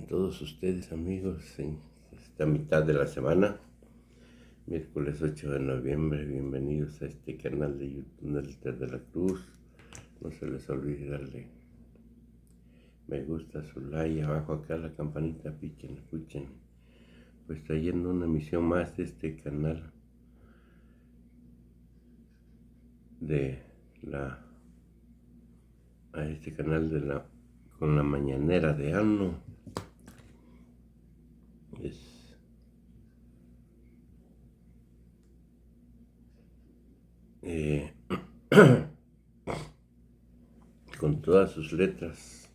todos ustedes, amigos, en esta mitad de la semana, miércoles 8 de noviembre. Bienvenidos a este canal de YouTube Nelter de la Cruz. No se les olvide darle me gusta, su like, abajo acá la campanita, piquen, escuchen. Pues trayendo una emisión más de este canal con la mañanera de Ano. Con todas sus letras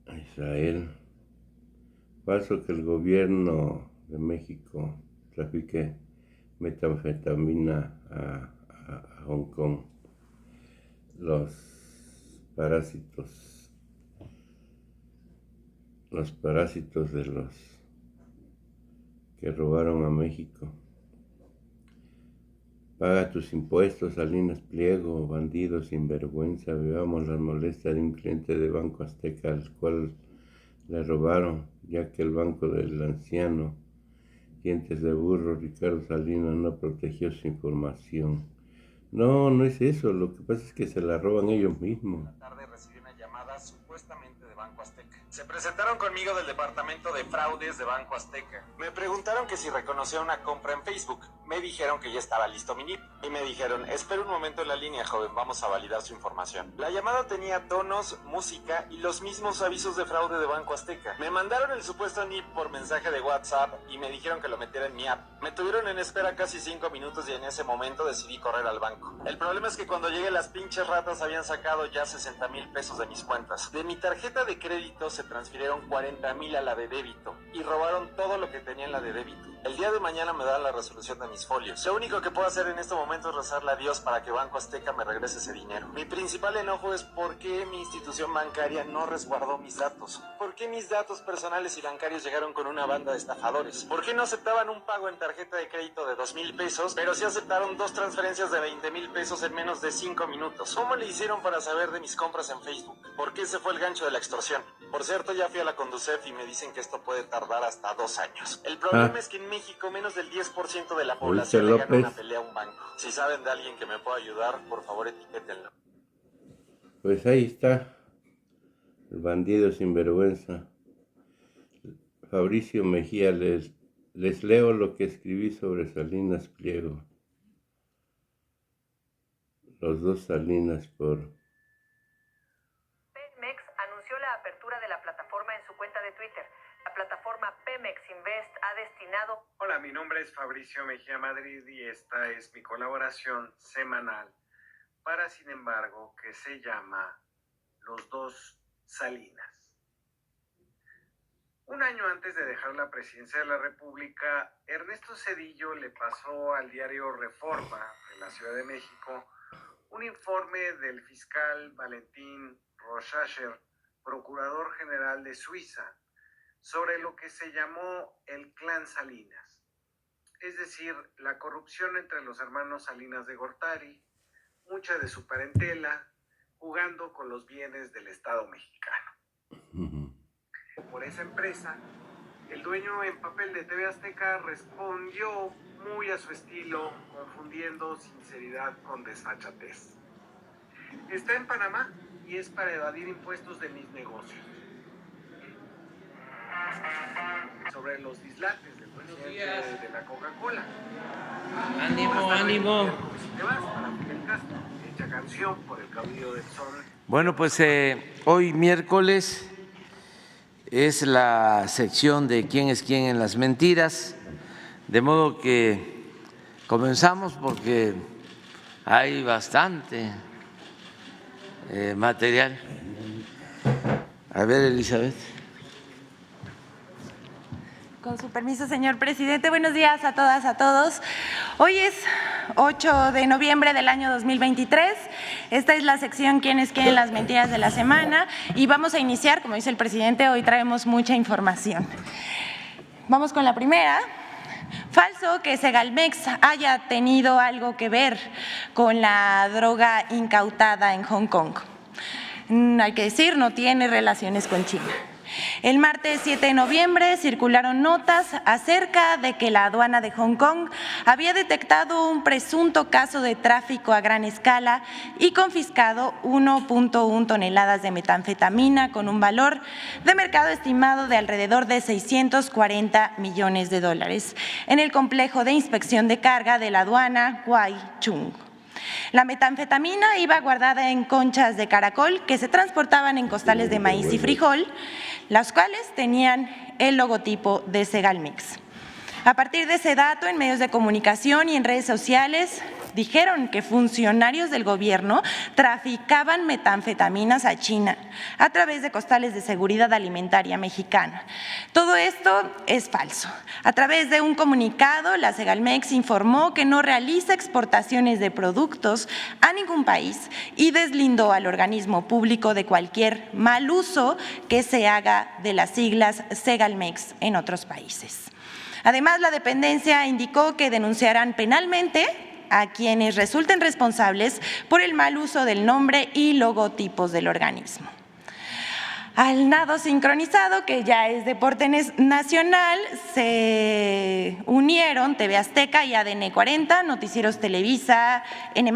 a Israel. Falso que el gobierno de México trafique metanfetamina a Hong Kong. Los parásitos de los que robaron a México. Paga tus impuestos, Salinas Pliego, bandido sinvergüenza. Veamos las molestias de un cliente de Banco Azteca al cual le robaron, ya que el banco del anciano dientes de burro Ricardo Salinas no protegió su información. No es eso, lo que pasa es que se la roban ellos mismos. La tarde recibí una llamada supuestamente de Banco Azteca. Se presentaron conmigo del departamento de fraudes de Banco Azteca. Me preguntaron que si reconocía una compra en Facebook. Me dijeron que ya estaba listo mi NIP. Y me dijeron, espera un momento en la línea, joven, vamos a validar su información. La llamada tenía tonos, música y los mismos avisos de fraude de Banco Azteca. Me mandaron el supuesto NIP por mensaje de WhatsApp y me dijeron que lo metiera en mi app. Me tuvieron en espera casi 5 minutos y en ese momento decidí correr al banco. El problema es que cuando llegué las pinches ratas habían sacado ya 60,000 pesos de mis cuentas. De mi tarjeta de crédito se transfirieron 40,000 a la de débito y robaron todo lo que tenía en la de débito. El día de mañana me dan la resolución de mis folios. Lo único que puedo hacer en este momento es rezarle a Dios para que Banco Azteca me regrese ese dinero. Mi principal enojo es por qué mi institución bancaria no resguardó mis datos. ¿Por qué mis datos personales y bancarios llegaron con una banda de estafadores? ¿Por qué no aceptaban un pago en tarjeta de crédito de 2,000 pesos, pero sí aceptaron 2 transferencias de 20,000 pesos en menos de 5 minutos? ¿Cómo le hicieron para saber de mis compras en Facebook? ¿Por qué ese fue el gancho de la extorsión? Por cierto, ya fui a la Conducef y me dicen que esto puede tardar hasta 2 años. El problema es que en México menos del 10% de la población le gana una pelea a un banco. Si saben de alguien que me pueda ayudar, por favor etiquétenlo. Pues ahí está, el bandido sinvergüenza. Fabricio Mejía, les leo lo que escribí sobre Salinas Pliego. Los dos Salinas por... Pemex anunció la apertura de la plataforma en su cuenta de Twitter. La plataforma Pemex Invest ha destinado... Hola, mi nombre es Fabricio Mejía Madrid y esta es mi colaboración semanal para Sin embargo, que se llama Los dos Salinas. Un año antes de dejar la presidencia de la República, Ernesto Zedillo le pasó al diario Reforma de la Ciudad de México un informe del fiscal Valentín Rochacher, procurador general de Suiza, sobre lo que se llamó el Clan Salinas, es decir, la corrupción entre los hermanos Salinas de Gortari, mucha de su parentela, jugando con los bienes del Estado mexicano. Por esa empresa, el dueño en papel de TV Azteca respondió muy a su estilo, confundiendo sinceridad con desfachatez. Está en Panamá y es para evadir impuestos de mis negocios. Sobre los dislates del presidente de la Coca-Cola. Ánimo. Te vas para Fidel Castro, hecha canción por el caudillo del sol. Bueno, pues hoy miércoles es la sección de quién es quién en las mentiras, de modo que comenzamos porque hay bastante material. A ver, Elizabeth. Con su permiso, señor presidente. Buenos días a todas, a todos. Hoy es 8 de noviembre del año 2023. Esta es la sección ¿Quién es quién en las mentiras de la semana? Y vamos a iniciar, como dice el presidente, hoy traemos mucha información. Vamos con la primera. Falso que Segalmex haya tenido algo que ver con la droga incautada en Hong Kong. hay que decir, no tiene relaciones con China. El martes 7 de noviembre circularon notas acerca de que la aduana de Hong Kong había detectado un presunto caso de tráfico a gran escala y confiscado 1.1 toneladas de metanfetamina con un valor de mercado estimado de alrededor de 640 millones de dólares en el complejo de inspección de carga de la aduana Wai Chung. La metanfetamina iba guardada en conchas de caracol que se transportaban en costales de maíz y frijol, las cuales tenían el logotipo de Segalmex. A partir de ese dato, en medios de comunicación y en redes sociales dijeron que funcionarios del gobierno traficaban metanfetaminas a China a través de costales de seguridad alimentaria mexicana. Todo esto es falso. A través de un comunicado, la Segalmex informó que no realiza exportaciones de productos a ningún país y deslindó al organismo público de cualquier mal uso que se haga de las siglas Segalmex en otros países. Además, la dependencia indicó que denunciarán penalmente a quienes resulten responsables por el mal uso del nombre y logotipos del organismo. Al nado sincronizado, que ya es deporte nacional, se unieron TV Azteca y ADN 40, Noticieros Televisa, N+,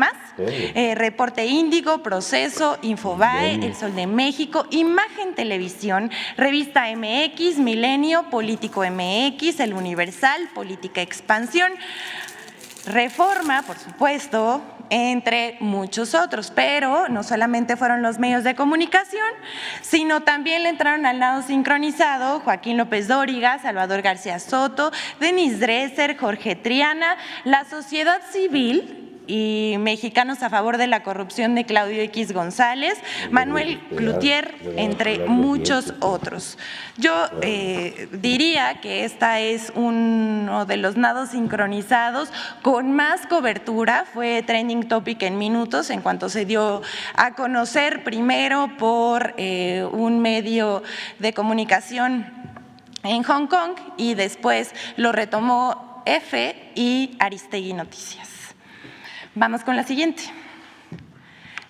Reporte Índigo, Proceso, Infobae, El Sol de México, Imagen Televisión, Revista MX, Milenio, Político MX, El Universal, Política Expansión, Reforma, por supuesto, entre muchos otros, pero no solamente fueron los medios de comunicación, sino también le entraron al nado sincronizado Joaquín López Dóriga, Salvador García Soto, Denise Dresser, Jorge Triana, la sociedad civil y Mexicanos a favor de la corrupción de Claudio X González, Manuel Cloutier, entre muchos otros. Yo diría que esta es uno de los nados sincronizados con más cobertura, fue trending topic en minutos en cuanto se dio a conocer primero por un medio de comunicación en Hong Kong y después lo retomó EFE y Aristegui Noticias. Vamos con la siguiente.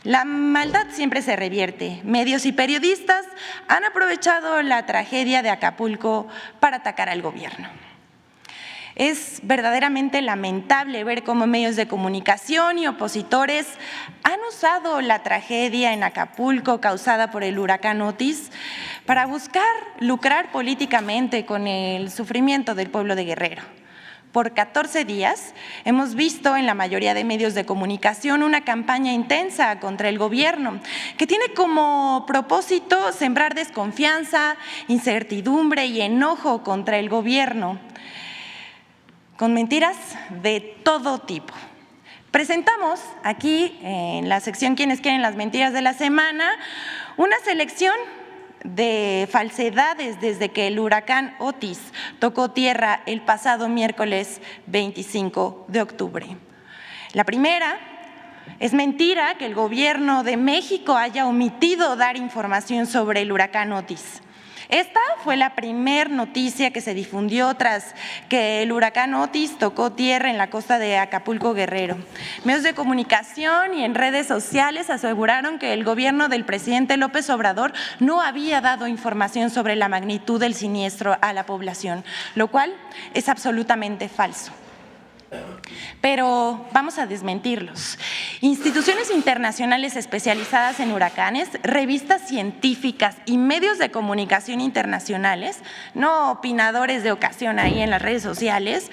La maldad siempre se revierte. Medios y periodistas han aprovechado la tragedia de Acapulco para atacar al gobierno. Es verdaderamente lamentable ver cómo medios de comunicación y opositores han usado la tragedia en Acapulco causada por el huracán Otis para buscar lucrar políticamente con el sufrimiento del pueblo de Guerrero. Por 14 días hemos visto en la mayoría de medios de comunicación una campaña intensa contra el gobierno que tiene como propósito sembrar desconfianza, incertidumbre y enojo contra el gobierno con mentiras de todo tipo. Presentamos aquí en la sección Quienes quieren las mentiras de la semana una selección de falsedades desde que el huracán Otis tocó tierra el pasado miércoles 25 de octubre. La primera, es mentira que el gobierno de México haya omitido dar información sobre el huracán Otis. Esta fue la primera noticia que se difundió tras que el huracán Otis tocó tierra en la costa de Acapulco, Guerrero. Medios de comunicación y en redes sociales aseguraron que el gobierno del presidente López Obrador no había dado información sobre la magnitud del siniestro a la población, lo cual es absolutamente falso. Pero vamos a desmentirlos. Instituciones internacionales especializadas en huracanes, revistas científicas y medios de comunicación internacionales, no opinadores de ocasión ahí en las redes sociales,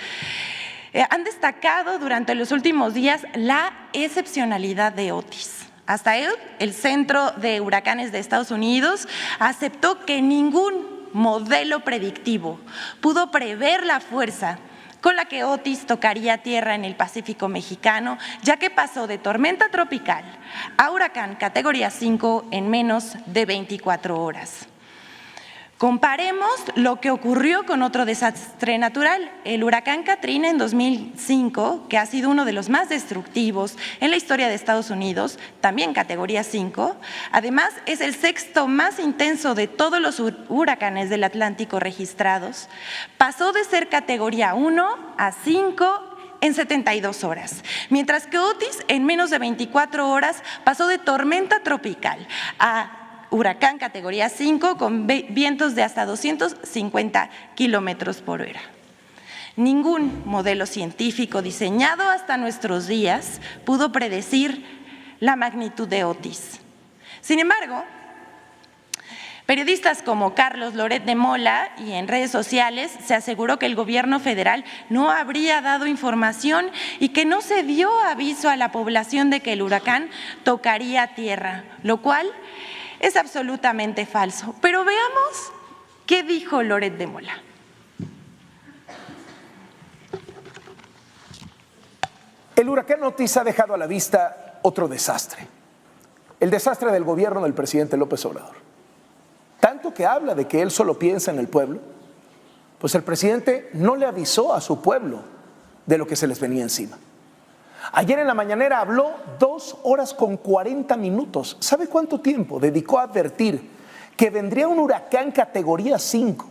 han destacado durante los últimos días la excepcionalidad de Otis. Hasta el Centro de Huracanes de Estados Unidos aceptó que ningún modelo predictivo pudo prever la fuerza con la que Otis tocaría tierra en el Pacífico mexicano, ya que pasó de tormenta tropical a huracán categoría 5 en menos de 24 horas. Comparemos lo que ocurrió con otro desastre natural, el huracán Katrina en 2005, que ha sido uno de los más destructivos en la historia de Estados Unidos, también categoría 5. Además, es el sexto más intenso de todos los huracanes del Atlántico registrados. Pasó de ser categoría 1 a 5 en 72 horas, mientras que Otis en menos de 24 horas pasó de tormenta tropical a huracán categoría 5 con vientos de hasta 250 kilómetros por hora. Ningún modelo científico diseñado hasta nuestros días pudo predecir la magnitud de Otis. Sin embargo, periodistas como Carlos Loret de Mola y en redes sociales se aseguró que el gobierno federal no habría dado información y que no se dio aviso a la población de que el huracán tocaría tierra, lo cual es absolutamente falso. Pero veamos qué dijo Loret de Mola. El huracán Otis ha dejado a la vista otro desastre, el desastre del gobierno del presidente López Obrador. Tanto que habla de que él solo piensa en el pueblo, pues el presidente no le avisó a su pueblo de lo que se les venía encima. Ayer en la mañanera habló 2 horas con 40 minutos. ¿Sabe cuánto tiempo dedicó a advertir que vendría un huracán categoría 5?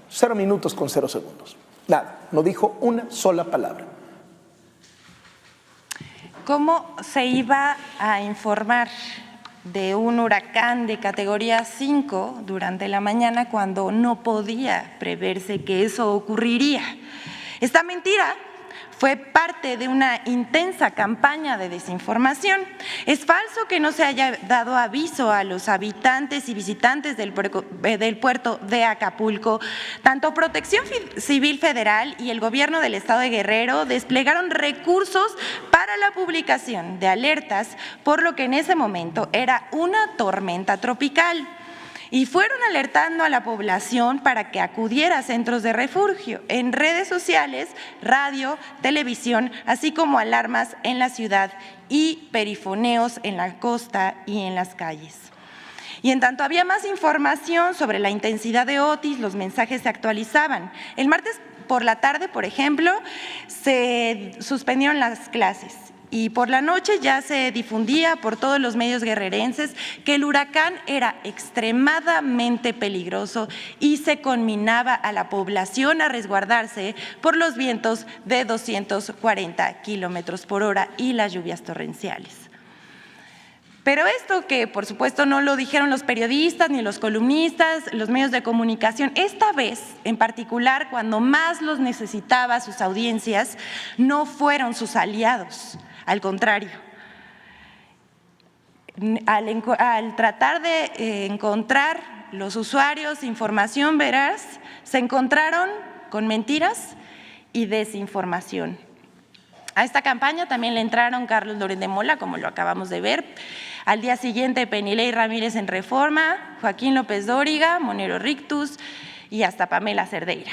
0 minutos con 0 segundos. Nada, no dijo una sola palabra. ¿Cómo se iba a informar de un huracán de categoría 5 durante la mañana cuando no podía preverse que eso ocurriría? Esta mentira fue parte de una intensa campaña de desinformación. Es falso que no se haya dado aviso a los habitantes y visitantes del puerto de Acapulco. Tanto Protección Civil Federal y el gobierno del estado de Guerrero desplegaron recursos para la publicación de alertas, por lo que en ese momento era una tormenta tropical. Y fueron alertando a la población para que acudiera a centros de refugio, en redes sociales, radio, televisión, así como alarmas en la ciudad y perifoneos en la costa y en las calles. Y en tanto había más información sobre la intensidad de Otis, los mensajes se actualizaban. El martes por la tarde, por ejemplo, se suspendieron las clases. Y por la noche ya se difundía por todos los medios guerrerenses que el huracán era extremadamente peligroso y se conminaba a la población a resguardarse por los vientos de 240 kilómetros por hora y las lluvias torrenciales. Pero esto que por supuesto no lo dijeron los periodistas ni los columnistas, los medios de comunicación, esta vez en particular cuando más los necesitaba sus audiencias, no fueron sus aliados. Al contrario, al tratar de encontrar los usuarios información veraz, se encontraron con mentiras y desinformación. A esta campaña también le entraron Carlos Loret de Mola, como lo acabamos de ver. Al día siguiente, Penilei Ramírez en Reforma, Joaquín López Dóriga, Monero Rictus y hasta Pamela Cerdeira.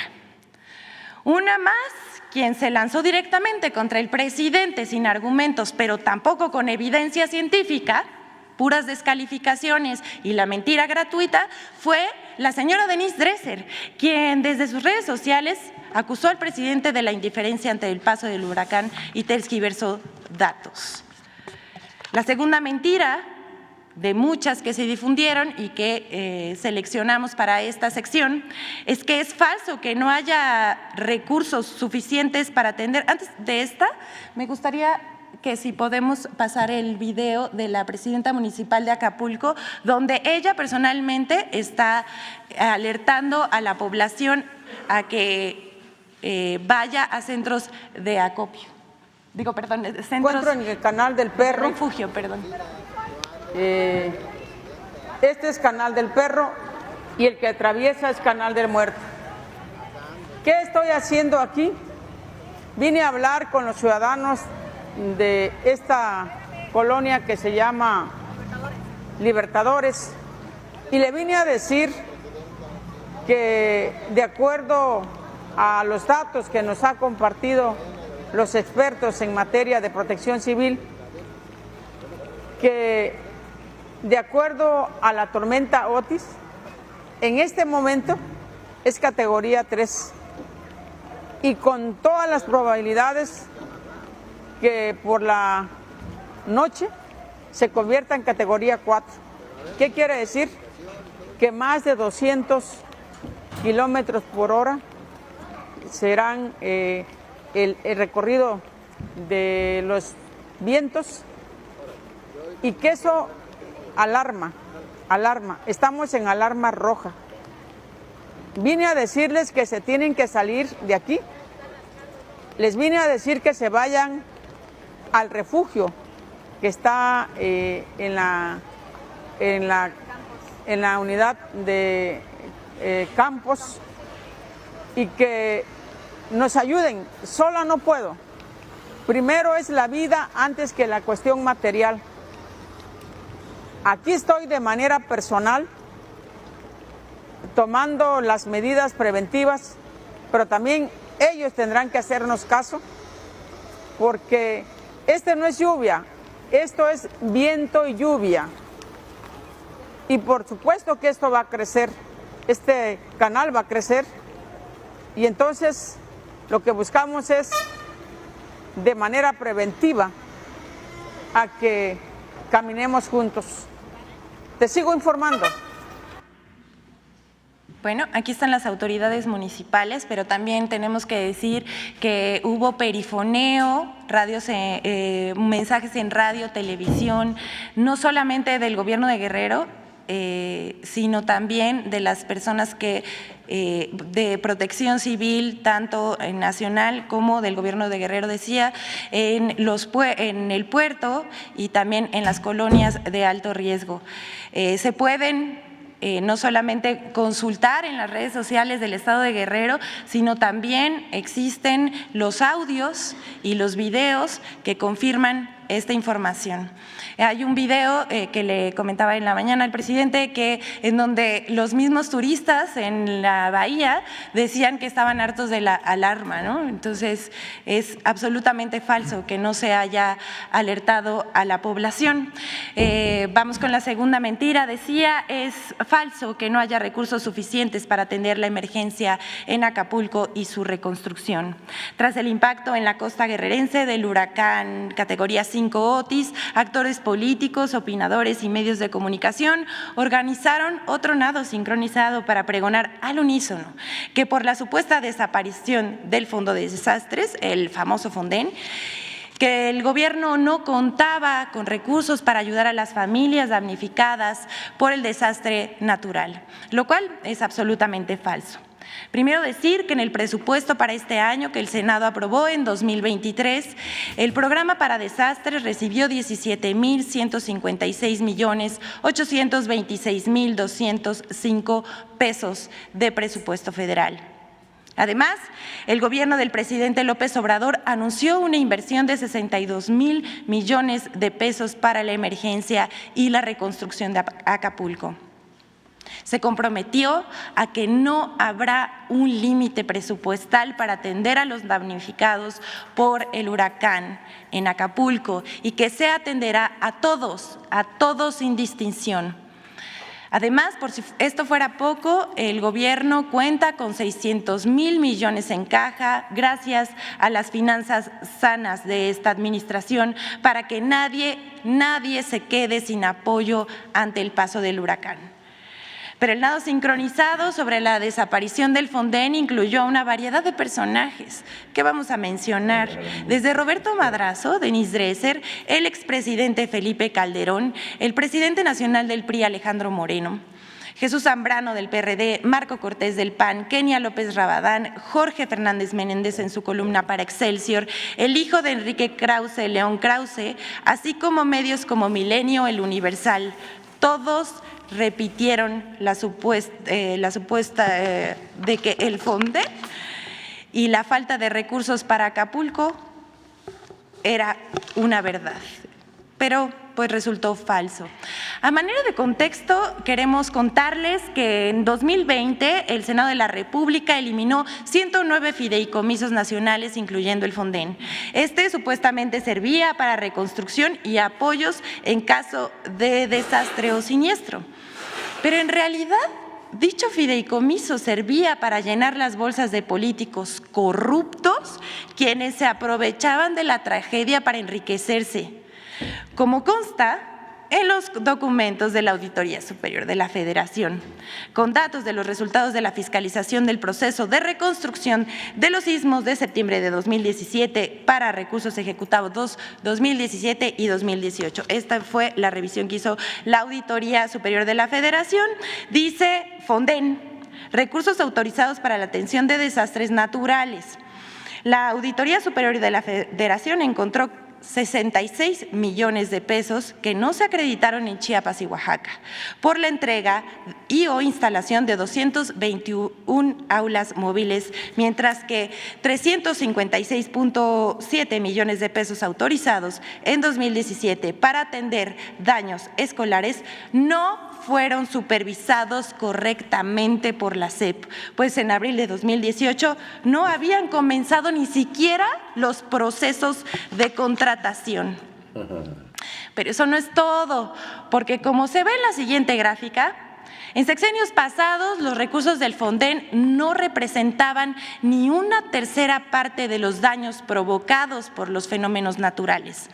Una más, quien se lanzó directamente contra el presidente sin argumentos, pero tampoco con evidencia científica, puras descalificaciones y la mentira gratuita, fue la señora Denise Dresser, quien desde sus redes sociales acusó al presidente de la indiferencia ante el paso del huracán y tergiversó datos. La segunda mentira de muchas que se difundieron y que seleccionamos para esta sección, es que es falso que no haya recursos suficientes para atender. Antes de esta, me gustaría que si podemos pasar el video de la presidenta municipal de Acapulco, donde ella personalmente está alertando a la población a que vaya a centros de acopio. Centros… Encuentro en el Canal del Perro. Refugio, perdón. Este es Canal del Perro y el que atraviesa es Canal del Muerto. ¿Qué estoy haciendo aquí? Vine a hablar con los ciudadanos de esta colonia que se llama Libertadores y le vine a decir que de acuerdo a los datos que nos ha compartido los expertos en materia de protección civil, que de acuerdo a la tormenta Otis, en este momento es categoría 3 y con todas las probabilidades que por la noche se convierta en categoría 4. ¿Qué quiere decir? Que más de 200 kilómetros por hora serán el recorrido de los vientos y que eso alarma, estamos en alarma roja. Vine a decirles que se tienen que salir de aquí, les vine a decir que se vayan al refugio que está en la unidad de Campos y que nos ayuden. Sola no puedo. Primero es la vida antes que la cuestión material. Aquí estoy de manera personal tomando las medidas preventivas, pero también ellos tendrán que hacernos caso porque no es lluvia, esto es viento y lluvia. Y por supuesto que esto va a crecer, este canal va a crecer y entonces lo que buscamos es de manera preventiva a que caminemos juntos. Te sigo informando. Bueno, aquí están las autoridades municipales, pero también tenemos que decir que hubo perifoneo, mensajes en radio, televisión, no solamente del gobierno de Guerrero, sino también de las personas que de protección civil, tanto nacional como del gobierno de Guerrero, decía, en el puerto y también en las colonias de alto riesgo. Se pueden no solamente consultar en las redes sociales del Estado de Guerrero, sino también existen los audios y los videos que confirman esta información. Hay un video que le comentaba en la mañana al presidente en donde los mismos turistas en la bahía decían que estaban hartos de la alarma, ¿no? Entonces es absolutamente falso que no se haya alertado a la población. Vamos con la segunda mentira. Decía, es falso que no haya recursos suficientes para atender la emergencia en Acapulco y su reconstrucción. Tras el impacto en la costa guerrerense del huracán categoría 5 Otis, actores políticos, opinadores y medios de comunicación organizaron otro nado sincronizado para pregonar al unísono que por la supuesta desaparición del Fondo de Desastres, el famoso Fonden, que el gobierno no contaba con recursos para ayudar a las familias damnificadas por el desastre natural, lo cual es absolutamente falso. Primero decir que en el presupuesto para este año que el Senado aprobó en 2023, el programa para desastres recibió 17,826,205 pesos de presupuesto federal. Además, el gobierno del presidente López Obrador anunció una inversión de 62,000 millones de pesos para la emergencia y la reconstrucción de Acapulco. Se comprometió a que no habrá un límite presupuestal para atender a los damnificados por el huracán en Acapulco y que se atenderá a todos sin distinción. Además, por si esto fuera poco, el gobierno cuenta con 600,000 millones en caja gracias a las finanzas sanas de esta administración para que nadie se quede sin apoyo ante el paso del huracán. Pero el nado sincronizado sobre la desaparición del Fonden incluyó a una variedad de personajes que vamos a mencionar, desde Roberto Madrazo, Denis Dresser, el expresidente Felipe Calderón, el presidente nacional del PRI Alejandro Moreno, Jesús Zambrano del PRD, Marco Cortés del PAN, Kenia López Rabadán, Jorge Fernández Menéndez en su columna para Excelsior, el hijo de Enrique Krause, León Krause, así como medios como Milenio, El Universal, todos repitieron la supuesta de que el Fonden y la falta de recursos para Acapulco era una verdad, pero pues resultó falso. A manera de contexto, queremos contarles que en 2020 el Senado de la República eliminó 109 fideicomisos nacionales, incluyendo el Fonden. Supuestamente servía para reconstrucción y apoyos en caso de desastre o siniestro. Pero en realidad, dicho fideicomiso servía para llenar las bolsas de políticos corruptos, quienes se aprovechaban de la tragedia para enriquecerse. Como consta, en los documentos de la Auditoría Superior de la Federación, con datos de los resultados de la fiscalización del proceso de reconstrucción de los sismos de septiembre de 2017 para recursos ejecutados 2017 y 2018. Esta fue la revisión que hizo la Auditoría Superior de la Federación. Dice Fonden, recursos autorizados para la atención de desastres naturales. La Auditoría Superior de la Federación encontró 66 millones de pesos que no se acreditaron en Chiapas y Oaxaca por la entrega y o instalación de 221 aulas móviles, mientras que 356.7 millones de pesos autorizados en 2017 para atender daños escolares no fueron supervisados correctamente por la SEP, pues en abril de 2018 no habían comenzado ni siquiera los procesos de contratación. Pero eso no es todo, porque como se ve en la siguiente gráfica, en sexenios pasados los recursos del Fonden no representaban ni una tercera parte de los daños provocados por los fenómenos naturales.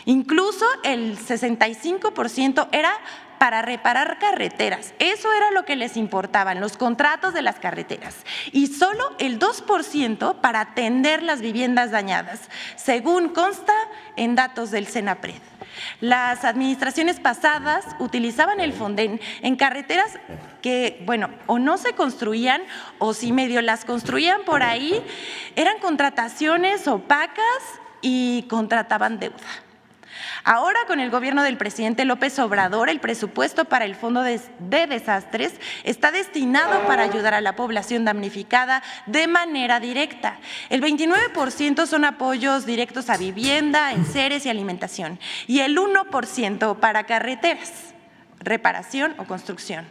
Incluso el 65% era para reparar carreteras. Eso era lo que les importaban, los contratos de las carreteras. Y solo el 2% para atender las viviendas dañadas, según consta en datos del Senapred. Las administraciones pasadas utilizaban el Fonden en carreteras que, bueno, o no se construían o si medio las construían por ahí, eran contrataciones opacas y contrataban deuda. Ahora, con el gobierno del presidente López Obrador, el presupuesto para el Fondo de Desastres está destinado para ayudar a la población damnificada de manera directa. El 29% son apoyos directos a vivienda, enseres y alimentación, y el 1% para carreteras, reparación o construcción.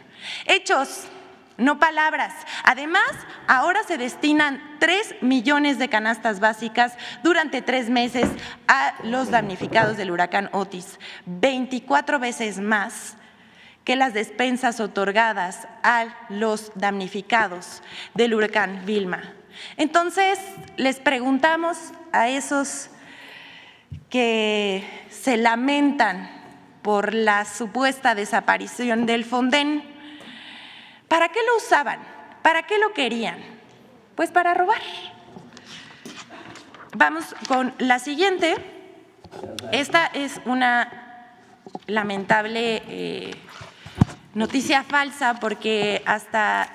Hechos, no palabras. Además, ahora se destinan 3 millones de canastas básicas durante 3 meses a los damnificados del huracán Otis, 24 veces más que las despensas otorgadas a los damnificados del huracán Vilma. Entonces, les preguntamos a esos que se lamentan por la supuesta desaparición del Fonden, ¿para qué lo usaban? ¿Para qué lo querían? Pues para robar. Vamos con la siguiente. Esta es una lamentable noticia falsa, porque hasta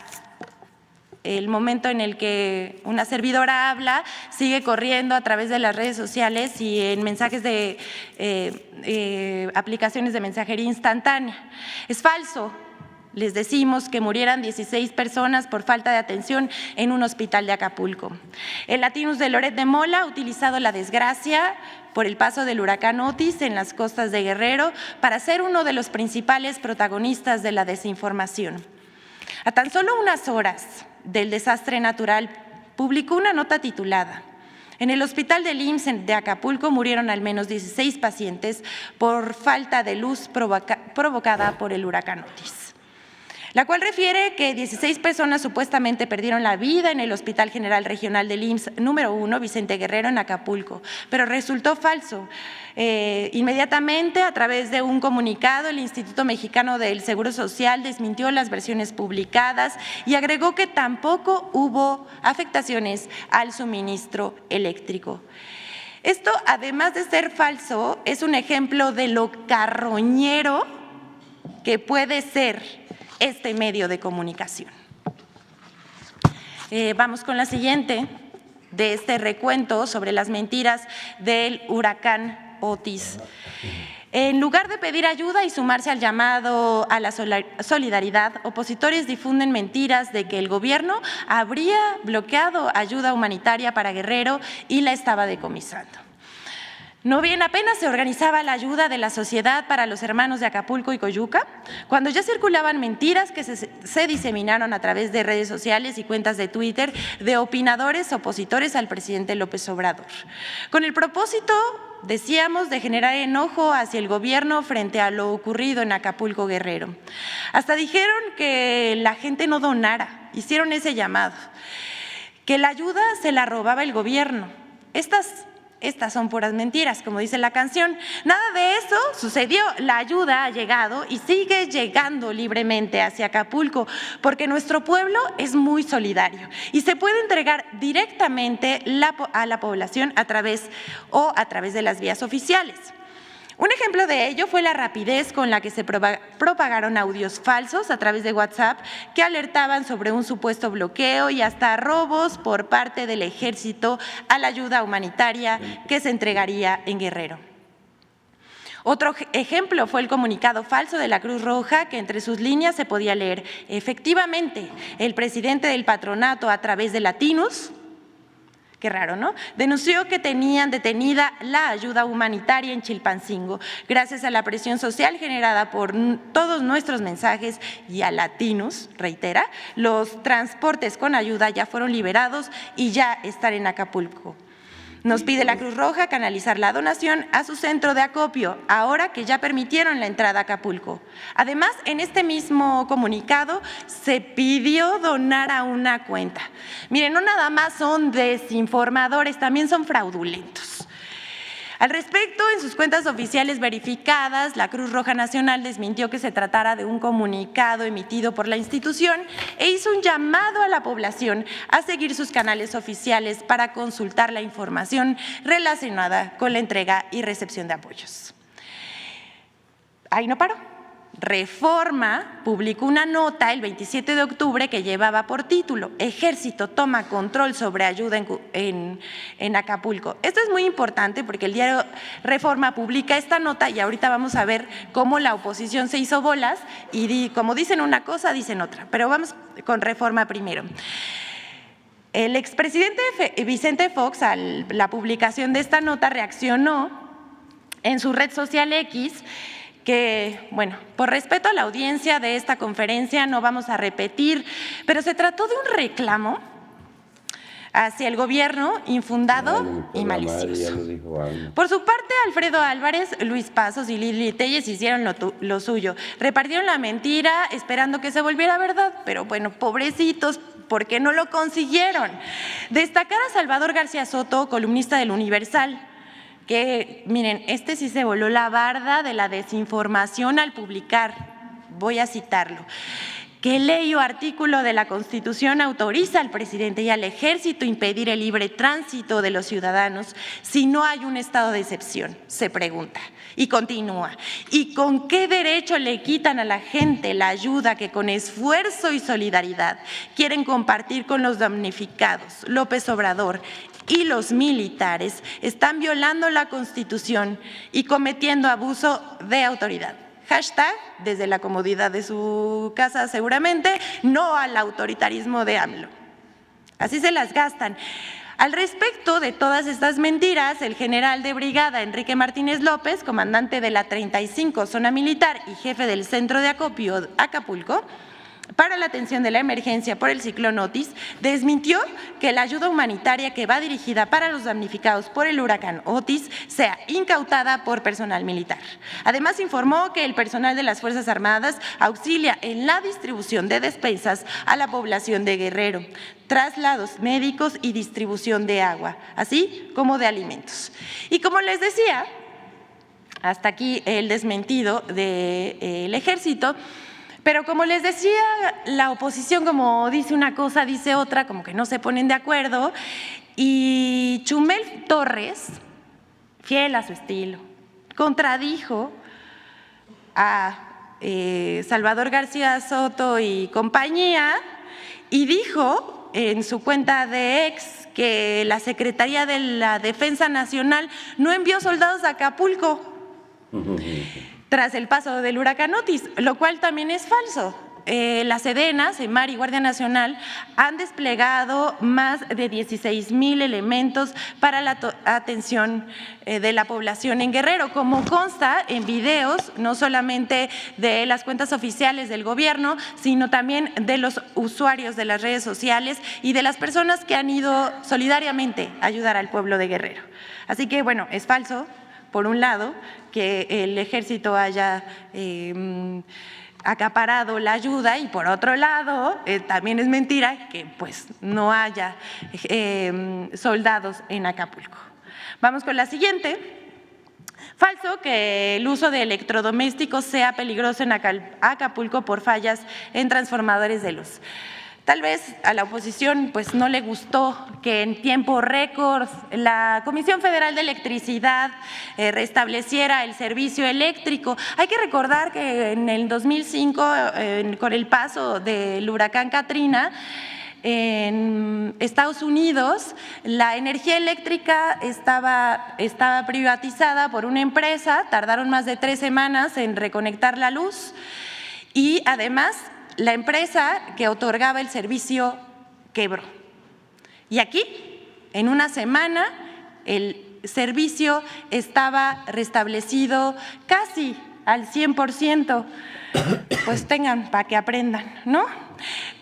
el momento en el que una servidora habla, sigue corriendo a través de las redes sociales y en mensajes de aplicaciones de mensajería instantánea. Es falso. Les decimos que murieran 16 personas por falta de atención en un hospital de Acapulco. El Latinus de Loret de Mola ha utilizado la desgracia por el paso del huracán Otis en las costas de Guerrero para ser uno de los principales protagonistas de la desinformación. A tan solo unas horas del desastre natural, publicó una nota titulada "En el hospital del IMSS de Acapulco murieron al menos 16 pacientes por falta de luz provocada por el huracán Otis", la cual refiere que 16 personas supuestamente perdieron la vida en el Hospital General Regional del IMSS número 1, Vicente Guerrero, en Acapulco, pero resultó falso. Inmediatamente, a través de un comunicado, el Instituto Mexicano del Seguro Social desmintió las versiones publicadas y agregó que tampoco hubo afectaciones al suministro eléctrico. Esto, además de ser falso, es un ejemplo de lo carroñero que puede ser este medio de comunicación. Vamos con la siguiente de este recuento sobre las mentiras del huracán Otis. En lugar de pedir ayuda y sumarse al llamado a la solidaridad, opositores difunden mentiras de que el gobierno habría bloqueado ayuda humanitaria para Guerrero y la estaba decomisando. No bien apenas se organizaba la ayuda de la sociedad para los hermanos de Acapulco y Coyuca, cuando ya circulaban mentiras que se diseminaron a través de redes sociales y cuentas de Twitter de opinadores opositores al presidente López Obrador, con el propósito, decíamos, de generar enojo hacia el gobierno frente a lo ocurrido en Acapulco, Guerrero. Hasta dijeron que la gente no donara, hicieron ese llamado, que la ayuda se la robaba el gobierno. Estas estas son puras mentiras, como dice la canción. Nada de eso sucedió. La ayuda ha llegado y sigue llegando libremente hacia Acapulco, porque nuestro pueblo es muy solidario y se puede entregar directamente a la población a través de las vías oficiales. Un ejemplo de ello fue la rapidez con la que se propagaron audios falsos a través de WhatsApp que alertaban sobre un supuesto bloqueo y hasta robos por parte del Ejército a la ayuda humanitaria que se entregaría en Guerrero. Otro ejemplo fue el comunicado falso de la Cruz Roja, que entre sus líneas se podía leer: efectivamente, el presidente del patronato, a través de Latinus, qué raro, ¿no?, denunció que tenían detenida la ayuda humanitaria en Chilpancingo. Gracias a la presión social generada por todos nuestros mensajes y a Latinus, reitera, los transportes con ayuda ya fueron liberados y ya están en Acapulco. Nos pide la Cruz Roja canalizar la donación a su centro de acopio, ahora que ya permitieron la entrada a Acapulco. Además, en este mismo comunicado se pidió donar a una cuenta. Miren, no nada más son desinformadores, también son fraudulentos. Al respecto, en sus cuentas oficiales verificadas, la Cruz Roja Nacional desmintió que se tratara de un comunicado emitido por la institución e hizo un llamado a la población a seguir sus canales oficiales para consultar la información relacionada con la entrega y recepción de apoyos. Ahí no paró. Reforma publicó una nota el 27 de octubre que llevaba por título: Ejército toma control sobre ayuda en Acapulco. Esto es muy importante porque el diario Reforma publica esta nota y ahorita vamos a ver cómo la oposición se hizo bolas y como dicen una cosa, dicen otra. Pero vamos con Reforma primero. El expresidente Vicente Fox, a la publicación de esta nota, reaccionó en su red social X que, bueno, por respeto a la audiencia de esta conferencia no vamos a repetir, pero se trató de un reclamo hacia el gobierno infundado y malicioso. Por su parte, Alfredo Álvarez, Luis Pasos y Lili Telles hicieron lo suyo. Repartieron la mentira esperando que se volviera verdad, pero bueno, pobrecitos, porque no lo consiguieron. Destacar a Salvador García Soto, columnista del Universal, que, miren, este sí se voló la barda de la desinformación al publicar, voy a citarlo: ¿qué ley o artículo de la Constitución autoriza al presidente y al Ejército impedir el libre tránsito de los ciudadanos si no hay un estado de excepción?, se pregunta. Y continúa: ¿y con qué derecho le quitan a la gente la ayuda que con esfuerzo y solidaridad quieren compartir con los damnificados? López Obrador y los militares están violando la Constitución y cometiendo abuso de autoridad. Hashtag, desde la comodidad de su casa seguramente, no al autoritarismo de AMLO. Así se las gastan. Al respecto de todas estas mentiras, el general de brigada Enrique Martínez López, comandante de la 35 Zona Militar y jefe del Centro de Acopio Acapulco, para la atención de la emergencia por el ciclón Otis, desmintió que la ayuda humanitaria que va dirigida para los damnificados por el huracán Otis sea incautada por personal militar. Además, informó que el personal de las Fuerzas Armadas auxilia en la distribución de despensas a la población de Guerrero, traslados médicos y distribución de agua, así como de alimentos. Y como les decía, hasta aquí el desmentido del Ejército. Pero como les decía, la oposición, como dice una cosa, dice otra, como que no se ponen de acuerdo. Y Chumel Torres, fiel a su estilo, contradijo a Salvador García Soto y compañía y dijo en su cuenta de ex que la Secretaría de la Defensa Nacional no envió soldados a Acapulco tras el paso del huracán Otis, lo cual también es falso. La Sedena, Semar y Guardia Nacional han desplegado más de 16,000 elementos para la atención de la población en Guerrero, como consta en videos, no solamente de las cuentas oficiales del gobierno, sino también de los usuarios de las redes sociales y de las personas que han ido solidariamente a ayudar al pueblo de Guerrero. Así que, bueno, es falso, por un lado, que el Ejército haya acaparado la ayuda y por otro lado también es mentira que pues no haya soldados en Acapulco. Vamos con la siguiente. Falso que el uso de electrodomésticos sea peligroso en Acapulco por fallas en transformadores de luz. Tal vez a la oposición pues no le gustó que en tiempo récord la Comisión Federal de Electricidad restableciera el servicio eléctrico. Hay que recordar que en el 2005, con el paso del huracán Katrina, en Estados Unidos, la energía eléctrica estaba privatizada por una empresa, tardaron más de 3 semanas en reconectar la luz y además la empresa que otorgaba el servicio quebró. Y aquí, en una semana, el servicio estaba restablecido casi al 100%. Pues tengan para que aprendan, ¿no?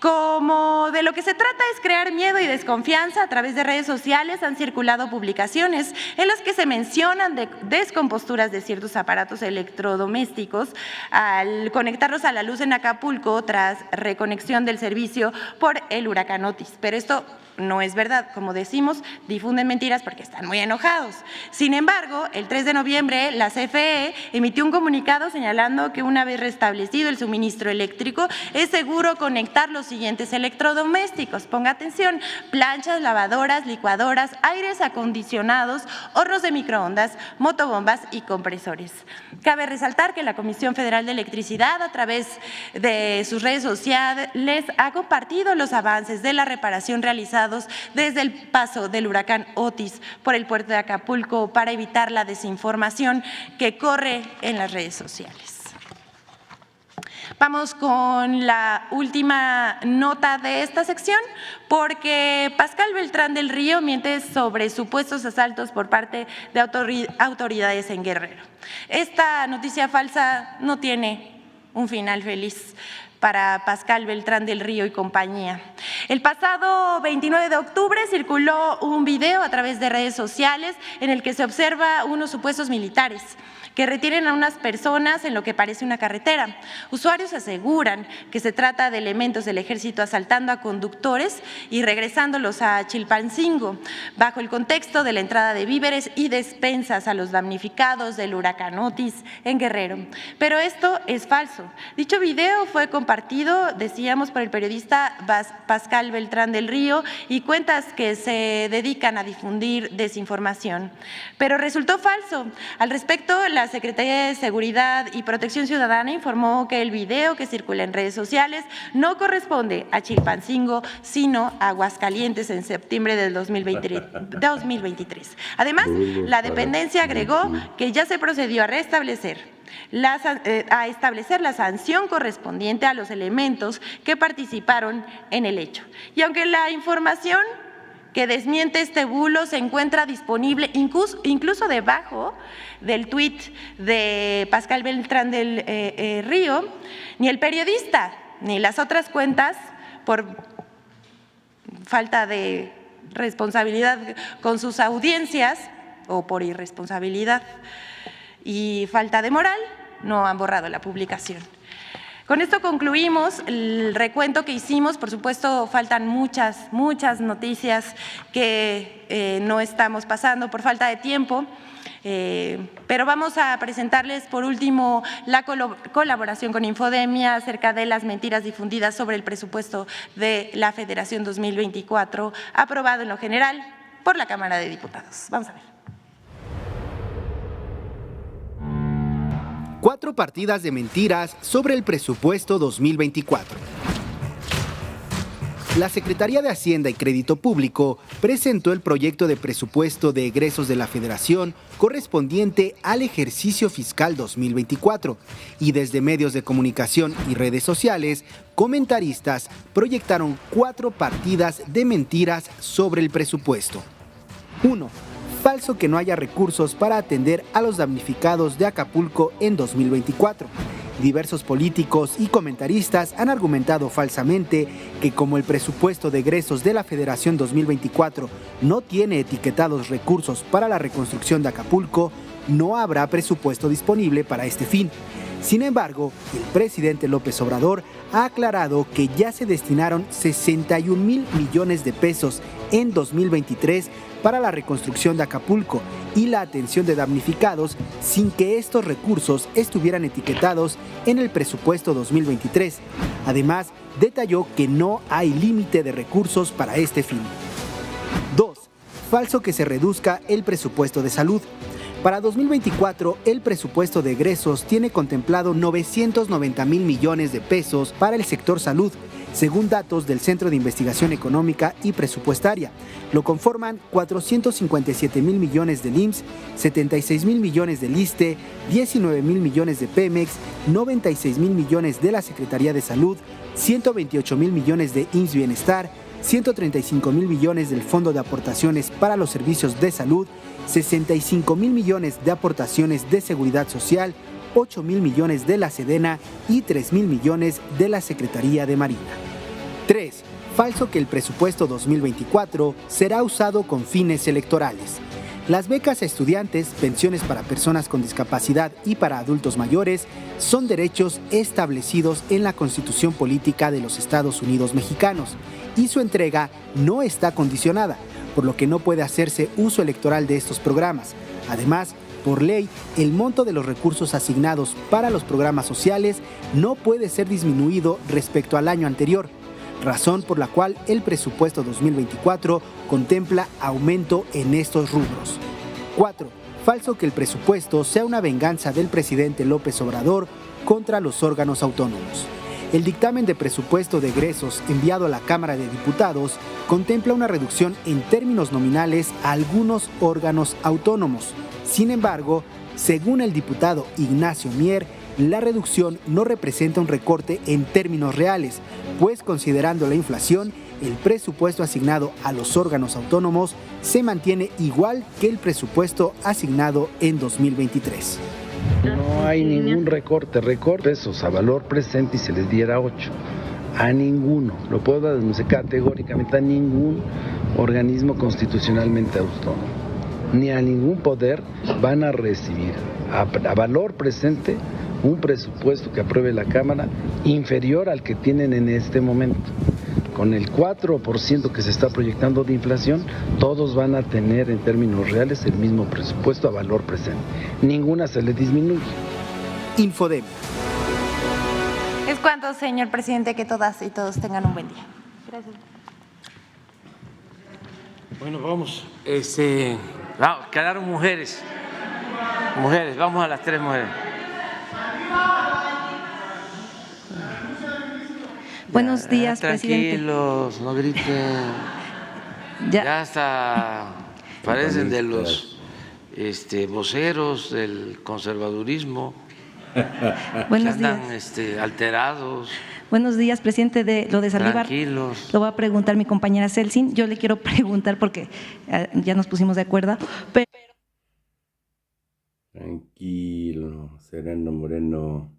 Como de lo que se trata es crear miedo y desconfianza, a través de redes sociales han circulado publicaciones en las que se mencionan descomposturas de ciertos aparatos electrodomésticos al conectarlos a la luz en Acapulco tras reconexión del servicio por el huracán Otis. Pero esto no es verdad, como decimos, difunden mentiras porque están muy enojados. Sin embargo, el 3 de noviembre la CFE emitió un comunicado señalando que una vez restablecido el suministro eléctrico es seguro conectar los siguientes electrodomésticos. Ponga atención: planchas, lavadoras, licuadoras, aires acondicionados, hornos de microondas, motobombas y compresores. Cabe resaltar que la Comisión Federal de Electricidad, a través de sus redes sociales, ha compartido los avances de la reparación realizados desde el paso del huracán Otis por el puerto de Acapulco para evitar la desinformación que corre en las redes sociales. Vamos con la última nota de esta sección, porque Pascal Beltrán del Río miente sobre supuestos asaltos por parte de autoridades en Guerrero. Esta noticia falsa no tiene un final feliz para Pascal Beltrán del Río y compañía. El pasado 29 de octubre circuló un video a través de redes sociales en el que se observa unos supuestos militares que retienen a unas personas en lo que parece una carretera. Usuarios aseguran que se trata de elementos del ejército asaltando a conductores y regresándolos a Chilpancingo, bajo el contexto de la entrada de víveres y despensas a los damnificados del huracán Otis en Guerrero. Pero esto es falso. Dicho video fue compartido, decíamos, por el periodista Pascal Beltrán del Río y cuentas que se dedican a difundir desinformación. Pero resultó falso. Al respecto, la Secretaría de Seguridad y Protección Ciudadana informó que el video que circula en redes sociales no corresponde a Chilpancingo, sino a Aguascalientes en septiembre del 2023. Además, la dependencia agregó que ya se procedió a establecer la sanción correspondiente a los elementos que participaron en el hecho. Y aunque la información que desmiente este bulo se encuentra disponible incluso debajo del tuit de Pascal Beltrán del Río, ni el periodista ni las otras cuentas, por falta de responsabilidad con sus audiencias o por irresponsabilidad y falta de moral, no han borrado la publicación. Con esto concluimos el recuento que hicimos. Por supuesto, faltan muchas noticias que no estamos pasando por falta de tiempo, pero vamos a presentarles por último la colaboración con Infodemia acerca de las mentiras difundidas sobre el presupuesto de la Federación 2024, aprobado en lo general por la Cámara de Diputados. Vamos a ver. 4 partidas de mentiras sobre el presupuesto 2024. La Secretaría de Hacienda y Crédito Público presentó el proyecto de presupuesto de egresos de la Federación correspondiente al ejercicio fiscal 2024 y desde medios de comunicación y redes sociales, comentaristas proyectaron 4 partidas de mentiras sobre el presupuesto. 1. Falso que no haya recursos para atender a los damnificados de Acapulco en 2024. Diversos políticos y comentaristas han argumentado falsamente que como el presupuesto de egresos de la Federación 2024 no tiene etiquetados recursos para la reconstrucción de Acapulco, no habrá presupuesto disponible para este fin. Sin embargo, el presidente López Obrador ha aclarado que ya se destinaron 61,000 millones de pesos en 2023 para la reconstrucción de Acapulco y la atención de damnificados sin que estos recursos estuvieran etiquetados en el presupuesto 2023. Además, detalló que no hay límite de recursos para este fin. 2. Falso que se reduzca el presupuesto de salud. Para 2024, el presupuesto de egresos tiene contemplado 990,000 millones de pesos para el sector salud, según datos del Centro de Investigación Económica y Presupuestaria. Lo conforman 457,000 millones del IMSS, 76,000 millones del ISSSTE, 19,000 millones de Pemex, 96,000 millones de la Secretaría de Salud, 128,000 millones de IMSS Bienestar, 135,000 millones del Fondo de Aportaciones para los Servicios de Salud, 65,000 millones de aportaciones de Seguridad Social, 8,000 millones de la Sedena y 3,000 millones de la Secretaría de Marina. 3. Falso que el presupuesto 2024 será usado con fines electorales. Las becas a estudiantes, pensiones para personas con discapacidad y para adultos mayores son derechos establecidos en la Constitución Política de los Estados Unidos Mexicanos y su entrega no está condicionada, por lo que no puede hacerse uso electoral de estos programas. Además, por ley, el monto de los recursos asignados para los programas sociales no puede ser disminuido respecto al año anterior, razón por la cual el presupuesto 2024 contempla aumento en estos rubros. 4. Falso que el presupuesto sea una venganza del presidente López Obrador contra los órganos autónomos. El dictamen de presupuesto de egresos enviado a la Cámara de Diputados contempla una reducción en términos nominales a algunos órganos autónomos. Sin embargo, según el diputado Ignacio Mier, la reducción no representa un recorte en términos reales, pues considerando la inflación, el presupuesto asignado a los órganos autónomos se mantiene igual que el presupuesto asignado en 2023. No hay ningún recorte pesos a valor presente y se les diera 8. A ninguno, lo puedo denunciar categóricamente, a ningún organismo constitucionalmente autónomo, ni a ningún poder van a recibir a valor presente un presupuesto que apruebe la Cámara inferior al que tienen en este momento. Con el 4% que se está proyectando de inflación, todos van a tener en términos reales el mismo presupuesto a valor presente. Ninguna se le disminuye. Infodem. Es cuanto, señor presidente, que todas y todos tengan un buen día. Gracias. Bueno, vamos. Quedaron mujeres. Mujeres, vamos a las 3 mujeres. Buenos días, presidente. Tranquilos, no griten. Ya hasta parecen de los voceros del conservadurismo. Buenos que andan, días. Alterados. Buenos días, presidente. De lo de Saldívar, tranquilos. Lo va a preguntar mi compañera Celsin. Yo le quiero preguntar porque ya nos pusimos de acuerdo. Pero... Tranquilo, Sereno Moreno.